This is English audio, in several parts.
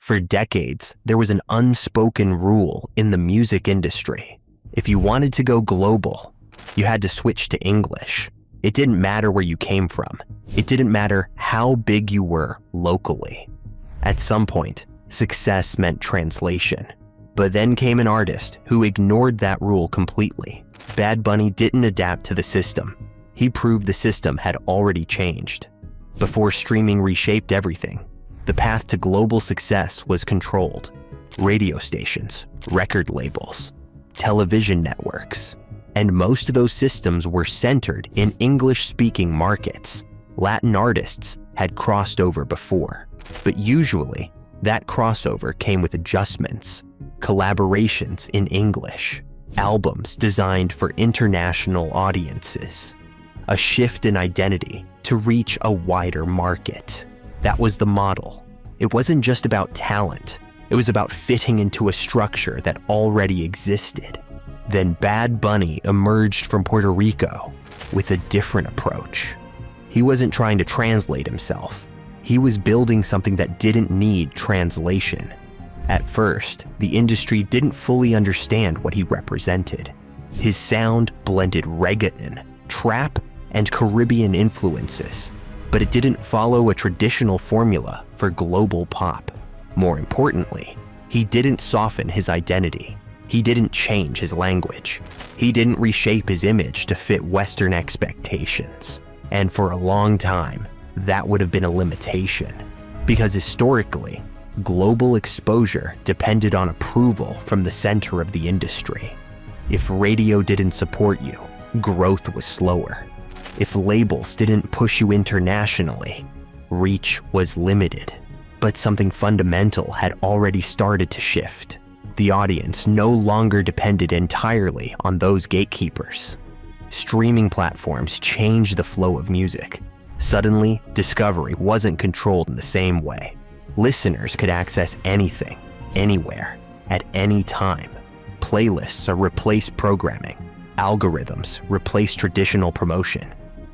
For decades, there was an unspoken rule in the music industry. If you wanted to go global, you had to switch to English. It didn't matter where you came from. It didn't matter how big you were locally. At some point, success meant translation. But then came an artist who ignored that rule completely. Bad Bunny didn't adapt to the system. He proved the system had already changed. Before streaming reshaped everything, the path to global success was controlled. Radio stations, record labels, television networks, and most of those systems were centered in English-speaking markets. Latin artists had crossed over before, but usually that crossover came with adjustments, collaborations in English, albums designed for international audiences, a shift in identity to reach a wider market. That was the model. It wasn't just about talent. It was about fitting into a structure that already existed. Then Bad Bunny emerged from Puerto Rico with a different approach. He wasn't trying to translate himself. He was building something that didn't need translation. At first, the industry didn't fully understand what he represented. His sound blended reggaeton, trap, and Caribbean influences, but it didn't follow a traditional formula for global pop. More importantly, he didn't soften his identity. He didn't change his language. He didn't reshape his image to fit Western expectations. And for a long time, that would have been a limitation, because historically, global exposure depended on approval from the center of the industry. If radio didn't support you, growth was slower. If labels didn't push you internationally, reach was limited. But something fundamental had already started to shift. The audience no longer depended entirely on those gatekeepers. Streaming platforms changed the flow of music. Suddenly, discovery wasn't controlled in the same way. Listeners could access anything, anywhere, at any time. Playlists replaced programming. Algorithms replaced traditional promotion.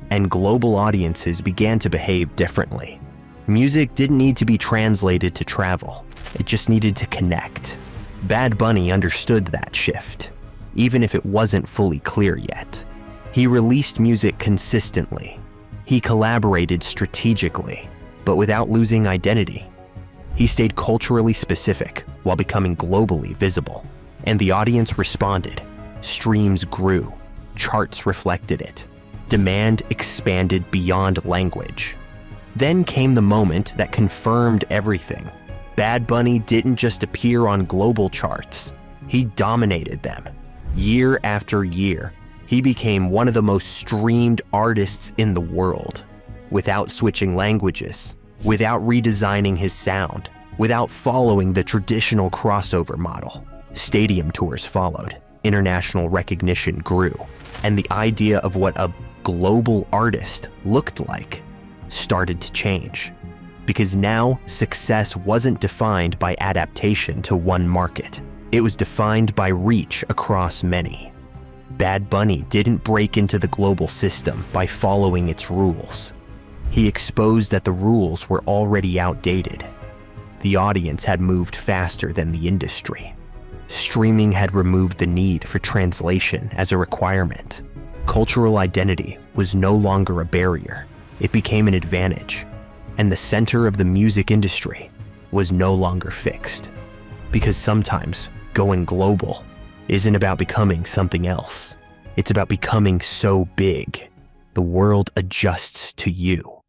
And global audiences began to behave differently. Music didn't need to be translated to travel. It just needed to connect. Bad Bunny understood that shift, even if it wasn't fully clear yet. He released music consistently. He collaborated strategically, but without losing identity. He stayed culturally specific while becoming globally visible, and the audience responded. Streams grew, charts reflected it. Demand expanded beyond language. Then came the moment that confirmed everything. Bad Bunny didn't just appear on global charts, he dominated them. Year after year, he became one of the most streamed artists in the world, without switching languages, without redesigning his sound, without following the traditional crossover model. Stadium tours followed, international recognition grew, and the idea of what a global artist looked like started to change. Because now, success wasn't defined by adaptation to one market. It was defined by reach across many. Bad Bunny didn't break into the global system by following its rules. He exposed that the rules were already outdated. The audience had moved faster than the industry. Streaming had removed the need for translation as a requirement. Cultural identity was no longer a barrier. It became an advantage. And the center of the music industry was no longer fixed. Because sometimes going global isn't about becoming something else. It's about becoming so big, the world adjusts to you.